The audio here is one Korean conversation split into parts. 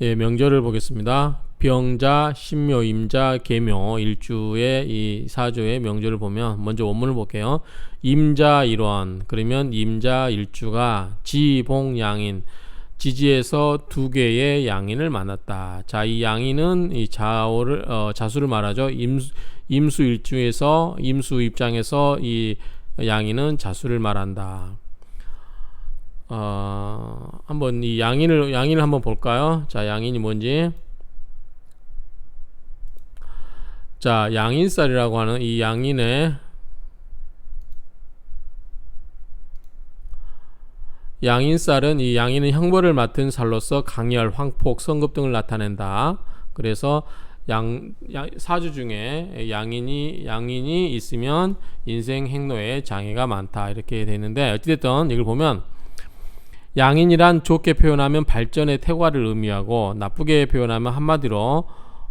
예, 명절을 보겠습니다. 병자, 신묘, 임자, 계묘, 일주의 이 사주의 명절을 보면 먼저 원문을 볼게요. 임자 일원, 그러면 임자 일주가 지봉양인, 지지에서 두 개의 양인을 만났다. 자, 이 양인은 이 자수를 말하죠. 임수 일주에서 임수 입장에서 이 양인은 자수를 말한다. 한번 이 양인을 한번 볼까요? 자, 양인이 뭔지. 자, 양인살이라고 하는 이 양인살은 이 양인은 형벌을 맡은 살로서 강열, 황폭, 성급 등을 나타낸다. 그래서 사주 중에 양인이 있으면 인생 행로에 장애가 많다. 이렇게 되는데, 어찌됐든 이걸 보면 양인이란 좋게 표현하면 발전의 태과를 의미하고, 나쁘게 표현하면 한마디로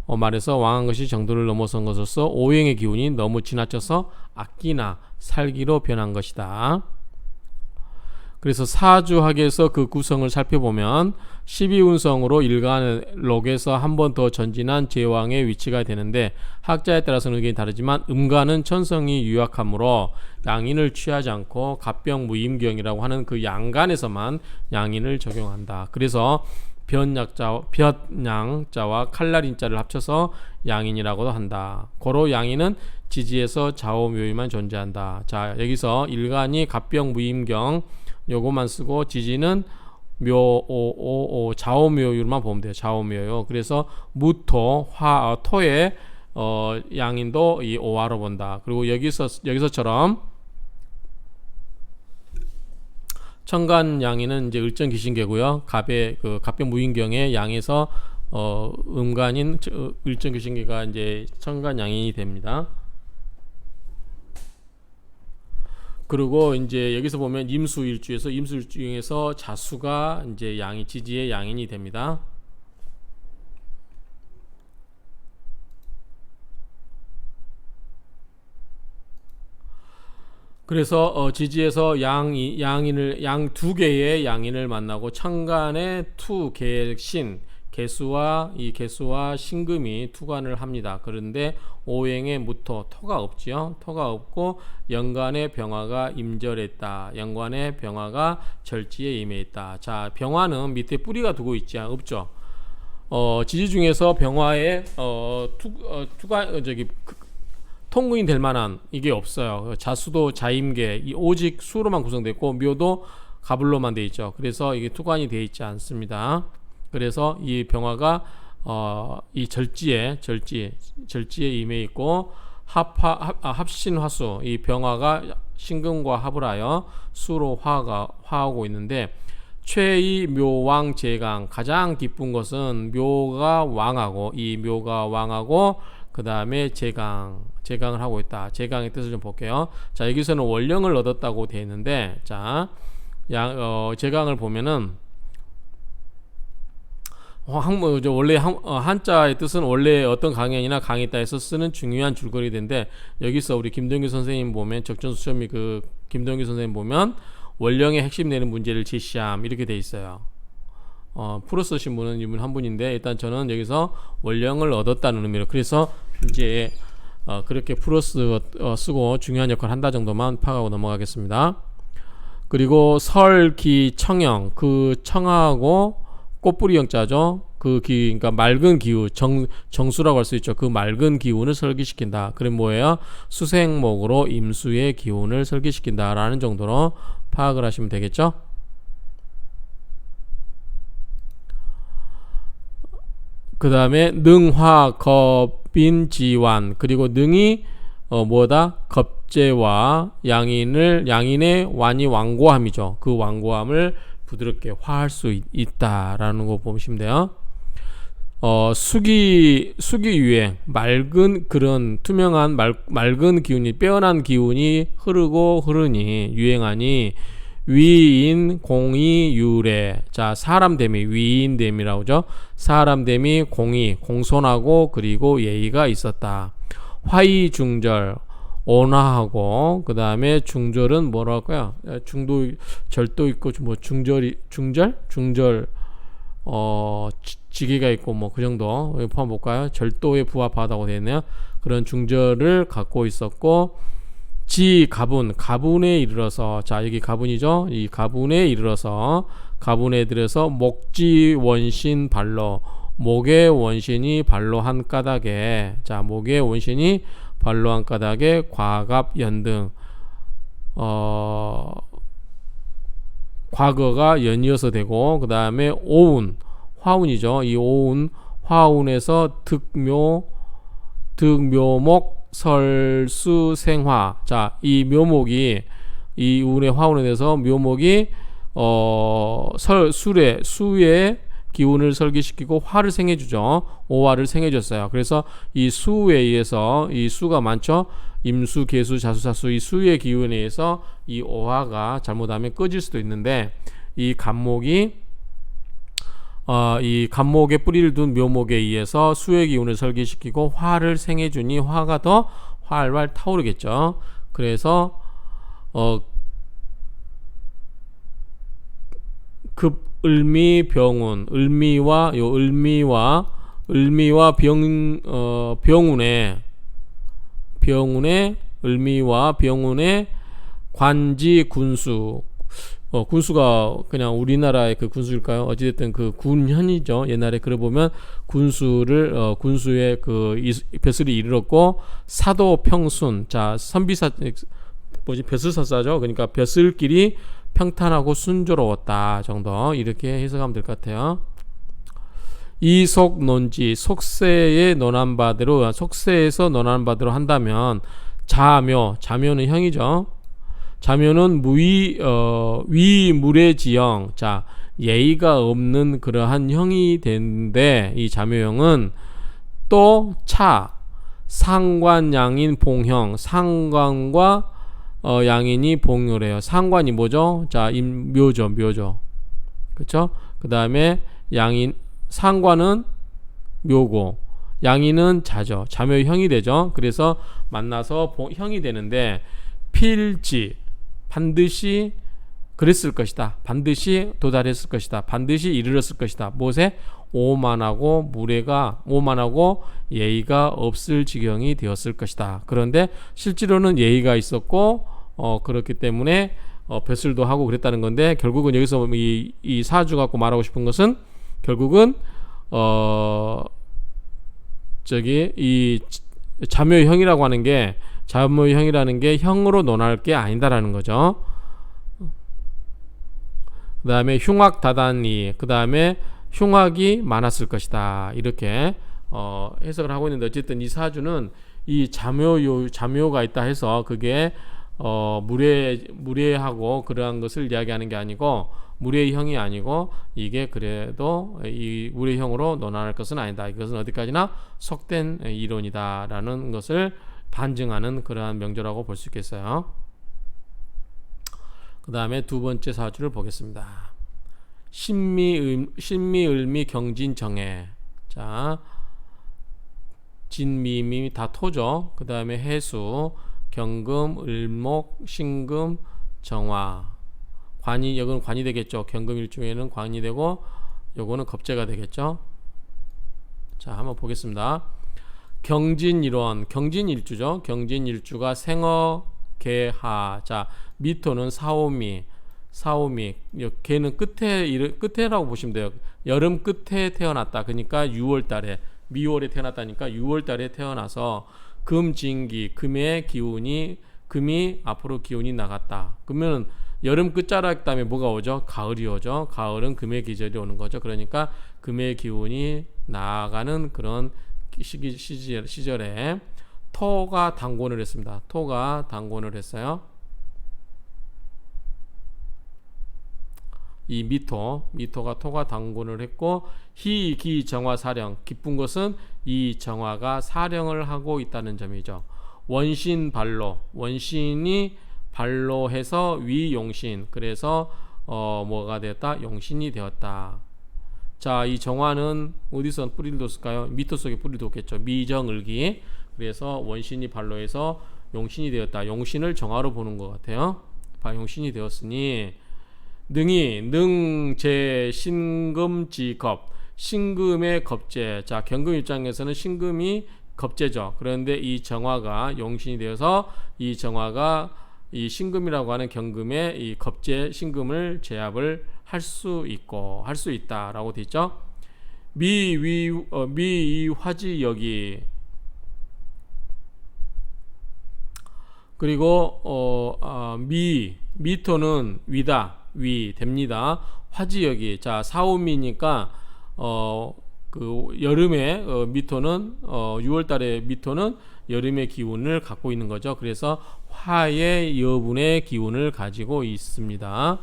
말해서 왕한 것이 정도를 넘어선 것으로서 오행의 기운이 너무 지나쳐서 악기나 살기로 변한 것이다. 그래서 사주학에서 그 구성을 살펴보면 12운성으로 일간록에서 한 번 더 전진한 제왕의 위치가 되는데, 학자에 따라서는 의견이 다르지만 음간은 천성이 유약하므로 양인을 취하지 않고 갑병무임경이라고 하는 그 양간에서만 양인을 적용한다. 그래서 변양자와 칼날인자를 합쳐서 양인이라고도 한다. 고로 양인은 지지에서 좌우묘유만 존재한다. 자, 여기서 일간이 갑병무임경 요거만 쓰고, 지지는 좌우묘유만 보면 돼요. 좌우묘유. 그래서 무토, 토의 양인도 이 오화로 본다. 그리고 여기서처럼 천간 양인은 이제 을정귀신계고요. 갑병무임경의 양에서 음간인 을정귀신계가 이제 천간 양인이 됩니다. 그리고 이제 여기서 보면 임수일주에서 자수가 이제 지지의 양인이 됩니다. 그래서 지지에서 양 두 개의 양인을 만나고 천간의 개수와 신금이 투관을 합니다. 그런데 오행의 무토, 토가 없지요. 토가 없고 연간의 병화가 임절했다. 연간의 병화가 절지에 임해있다. 자, 병화는 밑에 뿌리가 두고 있지 없죠. 지지 중에서 병화에 통근이 될 만한 이게 없어요. 자수도 자임계, 오직 수로만 구성되고 묘도 가불로만 되어 있죠. 그래서 이게 투관이 되어 있지 않습니다. 그래서 이 병화가 이 절지에 임해 있고, 합신화수, 이 병화가 신금과 합을 하여 수로 화하고 있는데, 최이 묘왕 제강, 가장 기쁜 것은 묘가 왕하고 그 다음에 제강을 하고 있다. 제강의 뜻을 좀 볼게요. 자, 여기서는 원령을 얻었다고 되어 있는데, 자, 제강을 보면은 원래 한자의 뜻은 원래 어떤 강연이나 강의따에서 쓰는 중요한 줄거리인데, 여기서 우리 김동규 선생님 보면, 적전수천미 김동규 선생님 보면 원령의 핵심 내는 문제를 제시함 이렇게 돼 있어요. 풀어 쓰신 분은 이분 한 분인데, 일단 저는 여기서 원령을 얻었다는 의미로, 그래서 이제 그렇게 풀어 쓰고 중요한 역할을 한다 정도만 파악하고 넘어가겠습니다. 그리고 설기 청영, 그 청하고 꽃뿌리 영자죠. 그러니까 맑은 기후, 정수라고 할 수 있죠. 그 맑은 기운을 설기시킨다. 그럼 뭐예요? 수생목으로 임수의 기운을 설기시킨다라는 정도로 파악을 하시면 되겠죠. 그 다음에 능화, 겁인지완, 그리고 능이 겁재와 양인의 완이 완고함이죠. 그 완고함을 부드럽게 화할 수 있다라는 거 보시면 돼요. 수기유행, 맑은 그런 투명한 맑은 기운이, 빼어난 기운이 흐르니 유행하니 위인 공의 유래. 자, 사람됨이 위인됨이라고 하죠. 사람됨이 공손하고 그리고 예의가 있었다. 화의중절, 온화하고, 그 다음에 중절은 뭐라고 할까요? 절도 있고, 중절? 지기가 있고 뭐 그 정도 포함 볼까요? 절도에 부합하다고 되어 있네요. 그런 중절을 갖고 있었고 지 가분에 이르러서 자 여기 가분이죠. 이 가분에 이르러서 가분에 들어서 목지 원신 발로 목의 원신이 발로 한 까닭에 자 목의 원신이 발로 한 까닭에 과갑 연등 과거가 연이어서 되고 그 다음에 오운 화운이죠. 이 오운 화운에서 득묘목 설수생화 자 이 묘목이 이 운의 화운에 대해서 묘목이 수의 기운을 설계시키고 화를 생해주죠. 오화를 생해줬어요. 그래서 이 수에 의해서 이 수가 많죠. 임수, 계수, 자수, 사수 이 수의 기운에 의해서 이 오화가 잘못하면 꺼질 수도 있는데 이 간목에 뿌리를 둔 묘목에 의해서 수의 기운을 설계시키고 화를 생해주니 화가 더 활활 타오르겠죠. 그래서 급을미 병운 을미와 병운의 을미와 병운의 관지 군수 군수가 그냥 우리나라의 그 군수일까요? 어찌됐든 그 군현이죠. 옛날에 그래 보면 군수의 그 벼슬이 이르렀고 사도 평순 자 선비사 벼슬사사죠. 그러니까 벼슬길이 평탄하고 순조로웠다 정도 이렇게 해석하면 될 것 같아요. 이속논지 속세의 논한바대로 속세에서 논한바대로 한다면 자묘는 형이죠. 자묘는 위물의 지형 자 예의가 없는 그러한 형이 되는데 이 자묘형은 또 상관양인 봉형 상관과 양인이 봉요래요. 상관이 뭐죠? 자 묘죠. 그렇죠? 그 다음에 상관은 묘고 양인은 자죠. 자묘형이 되죠. 그래서 만나서 형이 되는데 필지 반드시 그랬을 것이다. 반드시 도달했을 것이다. 반드시 이르렀을 것이다. 무엇에? 오만하고 예의가 없을 지경이 되었을 것이다. 그런데 실제로는 예의가 있었고 그렇기 때문에 벼슬도 하고 그랬다는 건데 결국은 여기서 이 사주 갖고 말하고 싶은 것은 결국은 이 자묘형이라고 하는 게 자묘형이라는 게 형으로 논할 게 아니다라는 거죠. 그 다음에 흉악다단이 그 다음에 흉악이 많았을 것이다 이렇게 해석을 하고 있는데 어쨌든 이 사주는 이 자묘가 있다 해서 그게 무례하고 그러한 것을 이야기하는 게 아니고 무례형이 아니고 이게 그래도 이 무례형으로 논할 것은 아니다. 이것은 어디까지나 속된 이론이다라는 것을 반증하는 그러한 명조라고 볼 수 있겠어요. 그 다음에 두 번째 사주를 보겠습니다. 신미을미 경진정해 자 진미미 다 토죠. 그 다음에 해수 경금 을목 신금 정화 여기는 관이 되겠죠. 경금일중에는 관이 되고 요거는 겁재가 되겠죠. 자 한번 보겠습니다. 경진일원 경진일주죠. 경진일주가 생어 개하 자 미토는 사오미 걔는 끝에라고 보시면 돼요. 여름 끝에 태어났다. 그러니까 6월달에 미월에 태어났다니까 6월달에 태어나서 금진기 금이 앞으로 기운이 나갔다. 그러면 여름 끝자락 다음에 뭐가 오죠? 가을이 오죠. 가을은 금의 계절이 오는 거죠. 그러니까 금의 기운이 나가는 그런 시절에 토가 당곤을 했습니다. 토가 당곤을 했어요. 이 미토가 토가 당곤을 했고 희기 정화 사령 기쁜 것은 이 정화가 사령을 하고 있다는 점이죠. 원신이 발로해서 위용신 그래서 뭐가 되었다? 용신이 되었다. 자, 이 정화는 어디서 뿌리를 뒀을까요? 미토 속에 뿌리를 뒀겠죠. 미정을기. 그래서 원신이 발로해서 용신이 되었다. 용신을 정화로 보는 것 같아요. 용신이 되었으니 능제 신금지겁 신금의 겁재. 자, 경금 입장에서는 신금이 겁재죠. 그런데 이 정화가 용신이 되어서 이 정화가 이 신금이라고 하는 경금의 이 겁재 신금을 제압을 할 수 있고 할 수 있다라고 되어 있죠. 미위 화지 여기. 그리고 미토는 위다 위 됩니다. 화지역이 자 사오미니까 그 여름에 미토는 6월달에 미토는 여름의 기운을 갖고 있는 거죠. 그래서 화의 여분의 기운을 가지고 있습니다.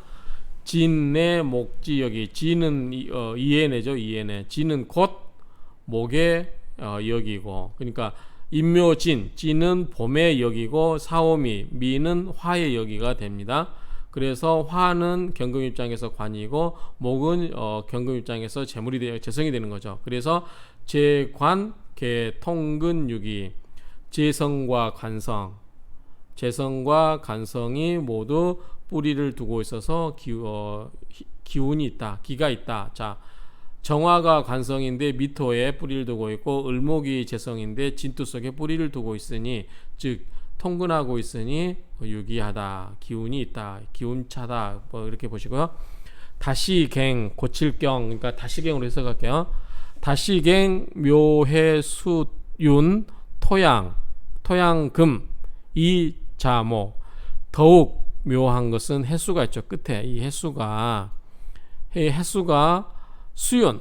진내 목지역이 진은 이해내죠. 이해내. 진은 곧 목의 역이고 그러니까 인묘진, 진은 봄의 역이고 사오미, 미는 화의 역이가 됩니다. 그래서 화는 경금 입장에서 관이고 목은 경금 입장에서 재성이 되는 거죠. 그래서 재관, 개, 통근, 유기, 재성과 관성, 재성과 관성이 모두 뿌리를 두고 있어서 기운이 있다, 기가 있다. 자. 정화가 관성인데 미토에 뿌리를 두고 있고 을목이 재성인데 진토 속에 뿌리를 두고 있으니 즉 통근하고 있으니 유기하다, 기운이 있다, 기운차다 뭐 이렇게 보시고요. 다시갱 고칠경 그러니까 다시갱으로 해석할게요. 다시갱 묘해수윤 토양금 이자목 더욱 묘한 것은 해수가 있죠. 끝에 이 해수가 수윤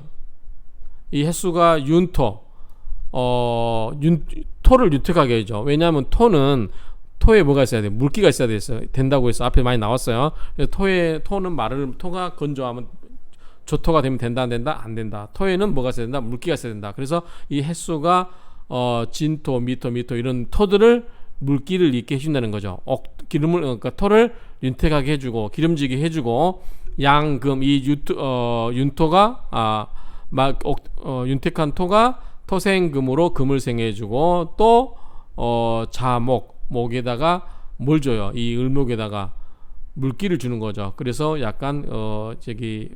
이 해수가 윤토 토를 유택하게 해줘. 왜냐하면 토에 뭐가 있어야 돼? 물기가 있어야 된다고 해서 앞에 많이 나왔어요. 토는 토가 건조하면 조토가 되면 된다 안 된다? 안 된다. 토에는 뭐가 있어야 된다? 물기가 있어야 된다. 그래서 이 해수가 진토, 미토 이런 토들을 물기를 있게 해준다는 거죠. 그러니까 토를 윤택하게 해주고 기름지게 해주고 양금 이 윤토가 윤택한 토가 토생금으로 금을 생해주고 또 목에다가 뭘 줘요? 이 을목에다가 물기를 주는 거죠. 그래서 약간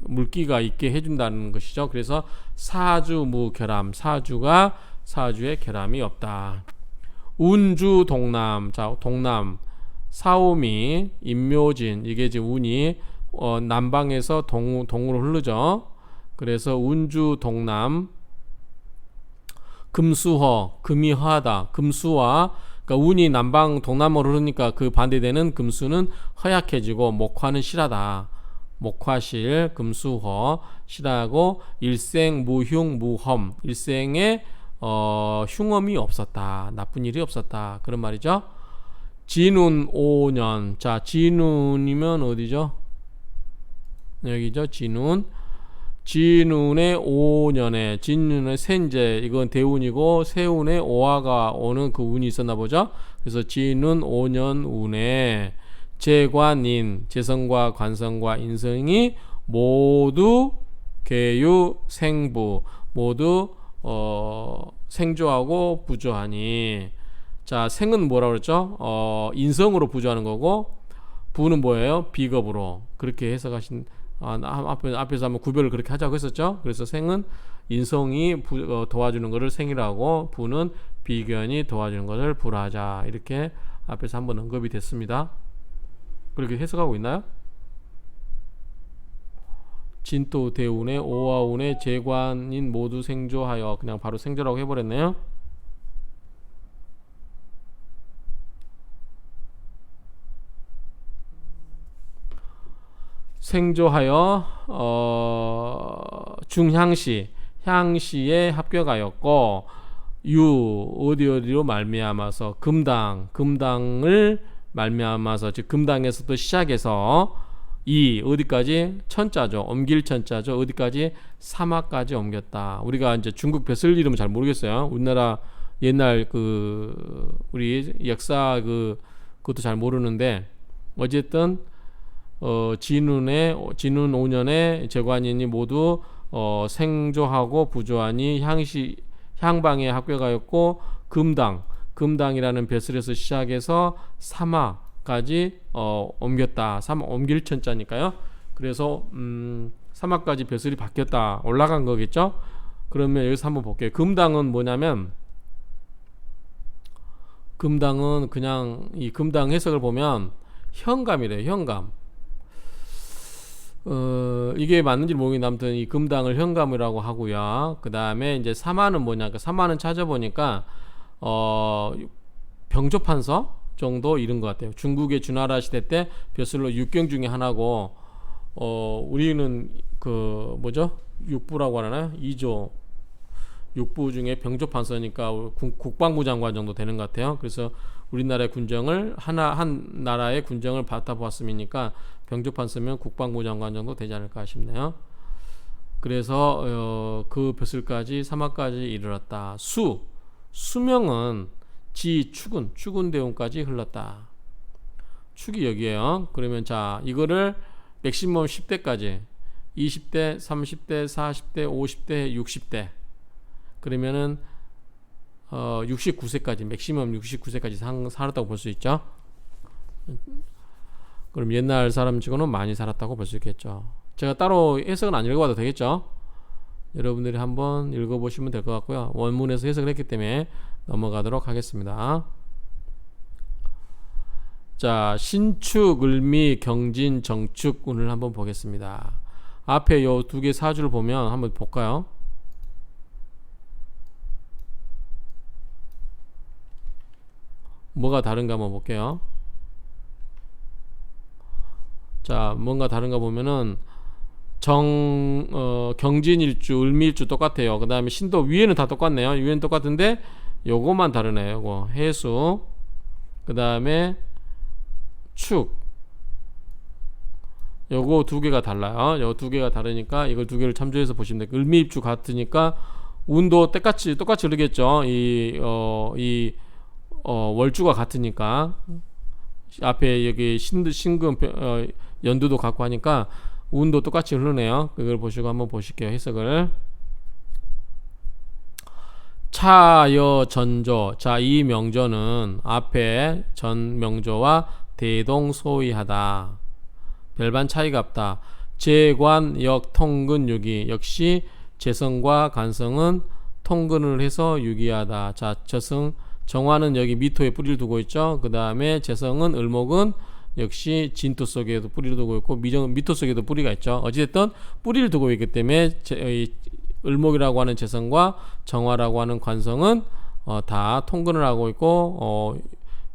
물기가 있게 해준다는 것이죠. 그래서 사주무결함 사주에 결함이 없다. 운주 동남 자 동남 사오미 인묘진 이게 이제 운이 남방에서 동으로 흐르죠. 그래서 운주 동남 금수허 금이 허하다. 금수와 그러니까 운이 남방 동남으로 흐르니까 그 반대되는 금수는 허약해지고 목화는 실하다. 목화실 금수허 실하고 일생 무흉 무험 일생에 흉엄이 없었다. 나쁜 일이 없었다. 그런 말이죠. 진운 5년 자 진운이면 어디죠? 여기죠. 진운의 5년에 진운의 세인제 이건 대운이고 세운의 오화가 오는 그 운이 있었나 보죠. 그래서 진운 5년 운에 재관인 재성과 관성과 인성이 모두 계유 생부 모두 생조하고 부조하니 자 생은 뭐라고 그랬죠? 인성으로 부조하는 거고 부는 뭐예요? 비겁으로 그렇게 해석하신 앞에서 한번 구별을 그렇게 하자고 했었죠. 그래서 생은 인성이 도와주는 것을 생이라고 부는 비견이 도와주는 것을 부라자 이렇게 앞에서 한번 언급이 됐습니다. 그렇게 해석하고 있나요? 진토 대운에 오화운에 재관인 모두 생조하여 그냥 바로 생조라고 해버렸네요. 생조하여 중향시 향시에 합격하였고 어디로 말미암아서 금당을 말미암아서 즉 금당에서도 시작해서 어디까지 천자죠. 옮길 천자죠. 어디까지 사마까지 옮겼다. 우리가 이제 중국 벼슬 이름은 잘 모르겠어요. 우리나라 옛날 우리 역사 그것도 잘 모르는데 어쨌든 진운 5년에 재관인이 모두 생조하고 부조하니 향방에 합격하였고 금당이라는 벼슬에서 시작해서 사마까지 옮겼다. 옮길 천자니까요. 그래서 사막까지 벼슬이 바뀌었다. 올라간 거겠죠? 그러면 여기서 한번 볼게요. 금당은 뭐냐면, 금당은 그냥 이 금당 해석을 보면 현감이래요. 현감. 이게 맞는지 모르겠는데 아무튼 이 금당을 현감이라고 하고요. 그 다음에 이제 사마는 뭐냐? 그 사마는 찾아보니까 병조판서 정도 이런 것 같아요. 중국의 주나라 시대 때 벼슬로 육경 중에 하나고, 우리는 그 뭐죠? 육부라고 하나요? 2조 육부 중에 병조판서니까 국방부 장관 정도 되는 것 같아요. 그래서 우리나라의 군정을 한 나라의 군정을 받아보았음이니까 병조판서면 국방부 장관 정도 되지 않을까 싶네요. 그래서 그 벼슬까지 사마까지 이르렀다. 수명은 추군 대운까지 흘렀다. 축이 여기에요. 그러면 자 이거를 맥시멈 10대까지 20대, 30대, 40대, 50대, 60대 그러면은 69세까지 맥시멈 69세까지 살았다고 볼 수 있죠. 그럼 옛날 사람 치고는 많이 살았다고 볼 수 있겠죠. 제가 따로 해석은 안 읽어봐도 되겠죠. 여러분들이 한번 읽어보시면 될 것 같고요. 원문에서 해석을 했기 때문에 넘어가도록 하겠습니다. 자, 신축, 을미, 경진, 정축 운을 한번 보겠습니다. 앞에 요 두 개 사주를 보면 한번 볼까요? 뭐가 다른가 한번 볼게요. 자, 뭔가 다른가 보면은 경진일주, 을미일주 똑같아요. 그 다음에 신도 위에는 다 똑같네요. 위에는 똑같은데 요거만 다르네요. 요거 해수, 그 다음에 축, 요거 두 개가 달라요. 요 두 개가 다르니까 이걸 두 개를 참조해서 보시면 돼요. 을미입주 같으니까 운도 똑같이 흐르겠죠. 월주가 같으니까 앞에 여기 신금 연두도 갖고 하니까 운도 똑같이 흐르네요. 그걸 보시고 한번 보실게요. 해석을. 차여 전조. 자, 이 명조는 앞에 전 명조와 대동소이하다. 별반 차이가 없다. 재관 역 통근 유기. 역시 재성과 간성은 통근을 해서 유기하다. 자, 정화는 여기 미토에 뿌리를 두고 있죠. 그 다음에 재성은 을목은 역시 진토 속에도 뿌리를 두고 있고 미토 속에도 뿌리가 있죠. 어찌됐든 뿌리를 두고 있기 때문에 을목이라고 하는 재성과 정화라고 하는 관성은 다 통근을 하고 있고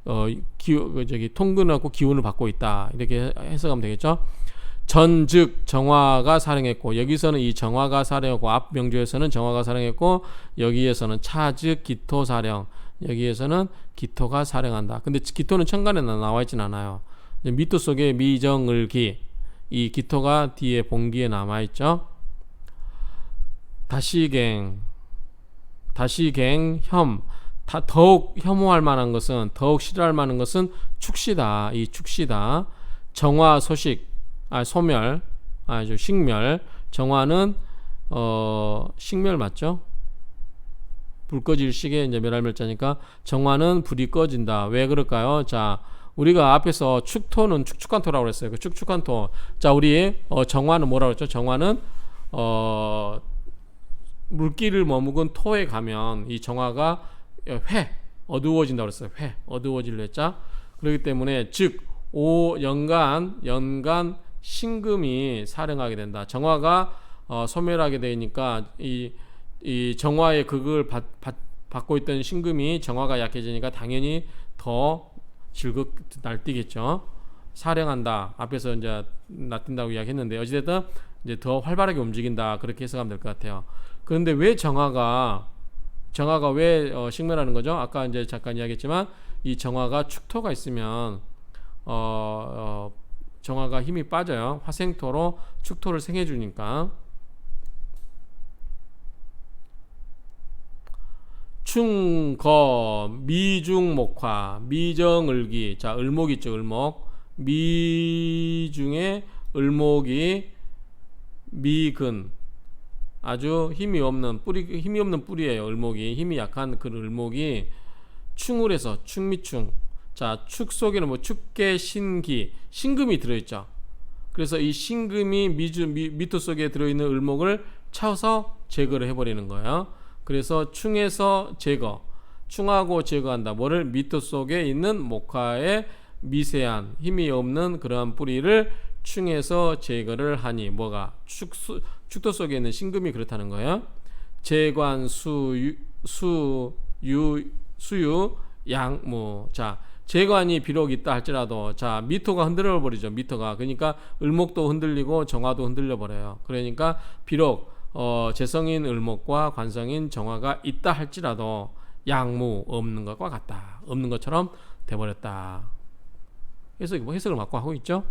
통근을 하고 기운을 받고 있다. 이렇게 해석하면 되겠죠. 전즉 정화가 사령했고, 여기서는 이 정화가 사령했고, 앞 명조에서는 정화가 사령했고, 여기에서는 차즉 기토 사령, 여기에서는 기토가 사령한다. 근데 기토는 천간에 나와 있진 않아요. 미토 속에 미정을기, 이 기토가 뒤에 봉기에 남아 있죠. 다시갱 혐, 더욱 혐오할 만한 것은, 더욱 싫어할 만한 것은 축시다. 이 축시다. 정화 소식, 소멸, 식멸. 정화는 식멸 맞죠? 불 꺼질 시기에 이제 멸할멸자니까 정화는 불이 꺼진다. 왜 그럴까요? 자, 우리가 앞에서 축토는 축축한 토라고 그랬어요. 그 축축한 토. 자, 우리 정화는 뭐라고 했죠? 정화는 물기를 머묵은 토에 가면 이 정화가 어두워진다고 그랬어요. 어두워질려 했죠. 그렇기 때문에 즉 연간 신금이 사령하게 된다. 정화가 소멸하게 되니까 이 정화의 극을 받고 있던 신금이 정화가 약해지니까 당연히 더 날뛰겠죠. 사령한다. 앞에서 이제 날뛴다고 이야기했는데 어찌됐든 이제 더 활발하게 움직인다. 그렇게 해석하면 될 것 같아요. 그런데 왜 정화가 왜 식멸하는 거죠? 아까 이제 잠깐 이야기했지만 이 정화가 축토가 있으면 정화가 힘이 빠져요. 화생토로 축토를 생해주니까. 충거 미중목화 미정을기. 자, 을목 있죠. 을목 미중에 을목이 미근, 아주 힘이 없는 뿌리예요. 을목이 힘이 약한 그 을목이 충을 해서 충미충. 자, 축 속에는 축계 신기 신금이 들어있죠. 그래서 이 신금이 미토 속에 들어있는 을목을 쳐서 제거를 해버리는 거예요. 그래서 충에서 제거, 충하고 제거한다. 뭐를? 미토 속에 있는 목화의 미세한 힘이 없는 그러한 뿌리를 충에서 제거를 하니 뭐가? 축토 속에 있는 신금이 그렇다는 거예요. 재관 수유 양무. 자, 재관이 비록 있다 할지라도 자 미토가 흔들려 버리죠. 미토가. 그러니까 을목도 흔들리고 정화도 흔들려 버려요. 그러니까 비록 재성인 을목과 관성인 정화가 있다 할지라도 양무 없는 것과 같다. 없는 것처럼 돼버렸다. 그래서 뭐 해석을 맞고 하고 있죠.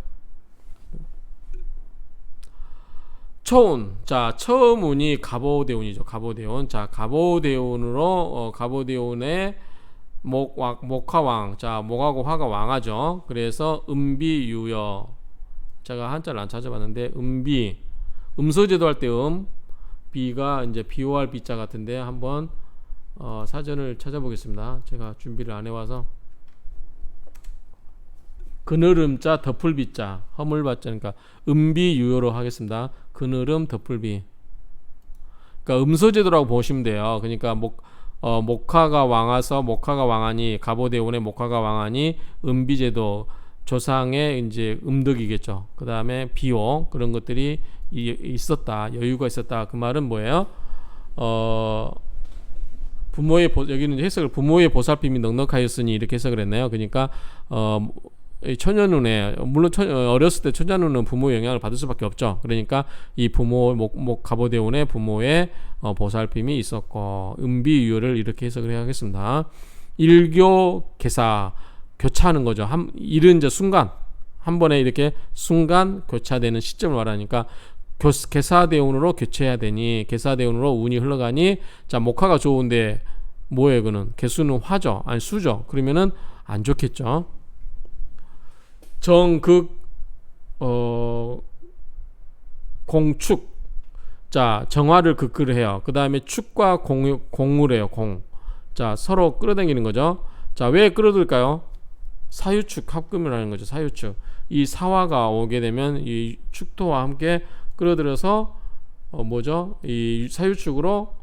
초운. 자, 처음 운이 갑오대운이죠. 갑오대운. 자, 갑오대운으로 갑오대운의 목화왕. 자, 목하고 화가 왕하죠. 그래서 음비유여. 제가 한자를 안 찾아봤는데 음비. 음소제도 할 때 비가 이제 비호할 비자 같은데 한번 사전을 찾아보겠습니다. 제가 준비를 안 해와서. 그늘음자 덮을비자 허물받자. 그러니까 음비유효로 하겠습니다. 그늘음 덮을비. 그러니까 음소제도라고 보시면 돼요. 그러니까 목화가 왕아서 목화가 왕하니 갑오대운의 목화가 왕하니 음비제도 조상의 이제 음덕이겠죠. 그 다음에 비호 그런 것들이 있었다. 여유가 있었다. 그 말은 뭐예요? 부모의 여기는 해석을 부모의 보살핌이 넉넉하였으니 이렇게 해석을 했네요. 그러니까 천연운에 물론 어렸을 때 천연운은 부모의 영향을 받을 수밖에 없죠. 그러니까 이 부모 갑오대운의 부모의 보살핌이 있었고 음비유를 이렇게 해석을 해야겠습니다. 일교개사 교차하는 거죠. 일은 이제 순간 한 번에 이렇게 순간 교차되는 시점을 말하니까 개사대운으로 교체해야 되니 개사대운으로 운이 흘러가니 자 목화가 좋은데 뭐예요? 그는 개수는 화죠. 아니 수죠. 그러면은 안 좋겠죠. 정극 공축. 자 정화를 극을 해요. 그 다음에 축과 공을 해요. 공. 자 서로 끌어당기는 거죠. 자 왜 끌어들까요? 사유축 합금이라는 거죠. 사유축. 이 사화가 오게 되면 이 축토와 함께 끌어들여서 뭐죠? 이 사유축으로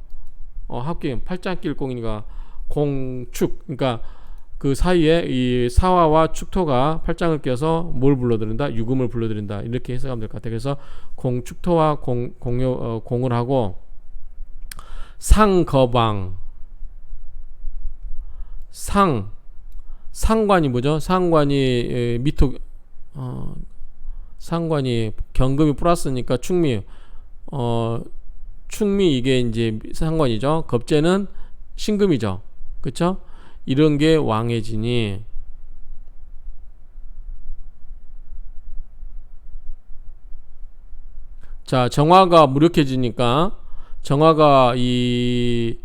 합금 팔짱길공이니까 공축. 그러니까 그 사이에 이 사화와 축토가 팔짱을 껴서 뭘 불러들인다? 유금을 불러들인다. 이렇게 해석하면 될 것 같아요. 그래서 공축토와 공을 하고 상거방. 상관이 뭐죠? 상관이 미토 상관이 경금이 플러스니까 충미. 충미 이게 이제 상관이죠. 겁재는 신금이죠. 그렇죠? 이런 게 왕해지니 자 정화가 무력해지니까 정화가 이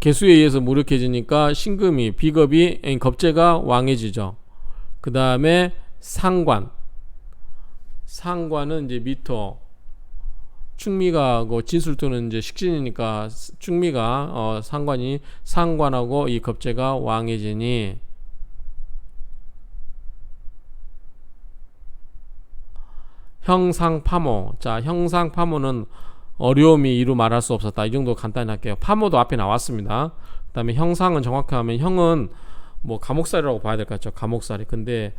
개수에 의해서 무력해지니까 신금이 비겁이 겁재가 왕해지죠. 그 다음에 상관은 이제 미토 충미가 진술토는 이제 식신이니까 충미가 상관하고 이 겁재가 왕해지니 형상파모. 자 형상파모는 어려움이 이루 말할 수 없었다. 이 정도 간단히 할게요. 파모도 앞에 나왔습니다. 그 다음에 형상은 정확히 하면 형은 뭐 감옥살이라고 봐야 될 것 같죠. 감옥살이. 근데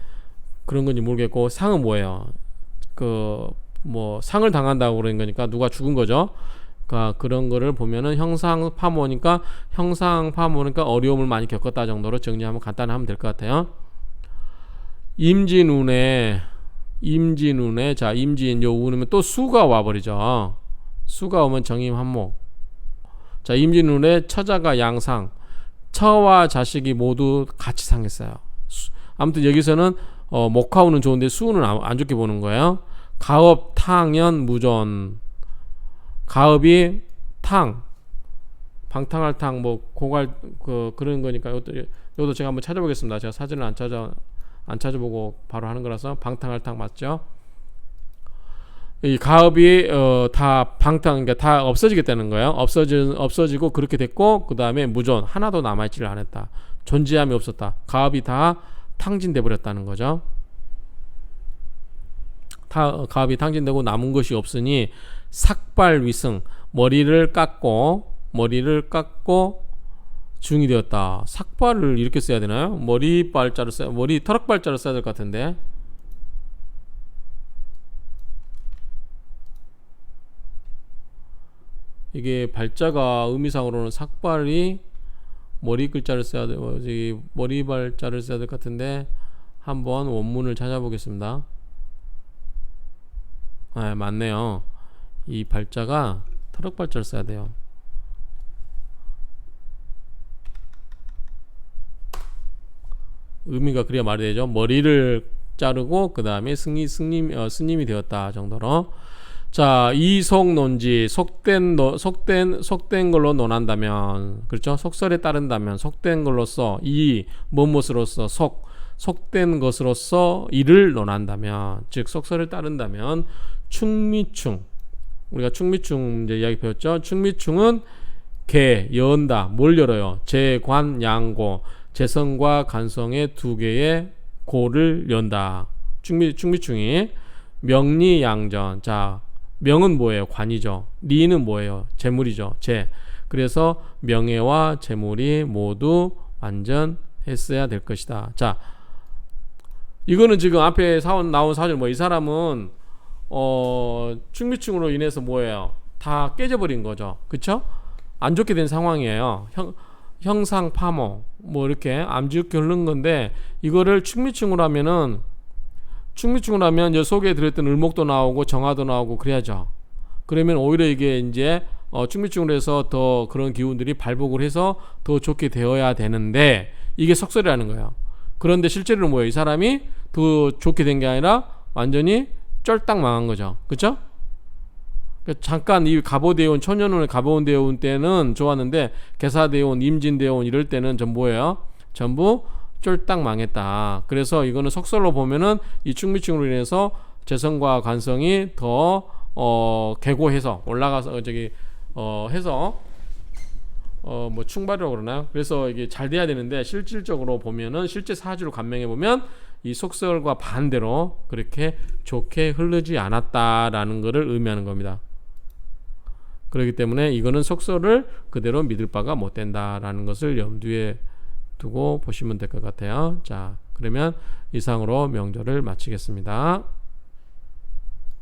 그런 건지 모르겠고 상은 뭐예요? 뭐 상을 당한다고 그러는 거니까 누가 죽은 거죠. 그러니까 그런 거를 보면은 형상파모니까 어려움을 많이 겪었다 정도로 정리하면 간단히 하면 될 것 같아요. 임진운에 자 임진 요 운이면 또 수가 와버리죠. 수가 오면 정임한목. 자 임진운에 처자가 양상. 처와 자식이 모두 같이 상했어요. 아무튼 여기서는 목화운은 좋은데 수운은 안 좋게 보는 거예요. 가업 탕연 무전. 가업이 탕 방탕할 탕 뭐 고갈 그런 거니까 이것도 제가 한번 찾아보겠습니다. 제가 사진을 안 찾아보고 바로 하는 거라서 방탕할 탕 맞죠? 이 가업이 다 방탕 그러니까 다 없어지겠다는 거예요. 없어지고 그렇게 됐고 그 다음에 무전 하나도 남아있지를 않았다. 존재함이 없었다. 가업이 다 탕진돼 버렸다는 거죠. 가업이 탕진되고 남은 것이 없으니 삭발위승 머리를 깎고 중이 되었다. 삭발을 이렇게 써야 되나요? 머리발자를 써야 머리 터럭발자를 써야 될 것 같은데. 이게 발자가 의미상으로는 삭발이 머리 글자를 써야 돼. 머리발자를 써야 될 것 같은데 한번 원문을 찾아보겠습니다. 아, 맞네요. 이 발자가 터럭발자를 써야 돼요. 의미가 그래야 말이 되죠. 머리를 자르고 그 다음에 스님이 되었다 정도로. 자, 이속논지 속된 걸로 논한다면, 그렇죠? 속설에 따른다면 속된 걸로서 무엇으로서 속된 것으로서 이를 논한다면, 즉 속설에 따른다면 충미충, 우리가 충미충 이제 이야기 배웠죠. 충미충은 연다. 뭘 열어요? 재관 양고, 재성과 간성의 두 개의 고를 연다. 충미충이 명리양전. 자, 명은 뭐예요? 관이죠. 리는 뭐예요? 재물이죠. 그래서 명예와 재물이 모두 완전했어야 될 것이다. 자, 이거는 지금 앞에 나온 사실 이 사람은 충미충으로 인해서 뭐예요? 다 깨져버린 거죠. 그쵸? 안 좋게 된 상황이에요. 형상 파모 이렇게 암지겁게 흐른 건데, 이거를 충미충으로 하면 이 속에 들어있던 을목도 나오고 정화도 나오고 그래야죠. 그러면 오히려 이게 이제 충미충으로 해서 더 그런 기운들이 발복을 해서 더 좋게 되어야 되는데, 이게 속설이라는 거예요. 그런데 실제로는 뭐예요? 이 사람이 더 좋게 된 게 아니라 완전히 쫄딱 망한 거죠. 그쵸? 잠깐 이 갑오대운, 천년운의 갑오대운 때는 좋았는데, 개사대운, 임진대운 이럴 때는 전부 뭐예요? 전부 쫄딱 망했다. 그래서 이거는 속설로 보면은 이 충미충으로 인해서 재성과 관성이 더 개고해서 올라가서 해서 충발이라고 그러나요? 그래서 이게 잘 돼야 되는데, 실질적으로 보면은 실제 사주를 감명해 보면 이 속설과 반대로 그렇게 좋게 흐르지 않았다라는 것을 의미하는 겁니다. 그렇기 때문에 이거는 속설을 그대로 믿을 바가 못 된다라는 것을 염두에 두고 보시면 될 것 같아요. 자, 그러면 이상으로 명절을 마치겠습니다.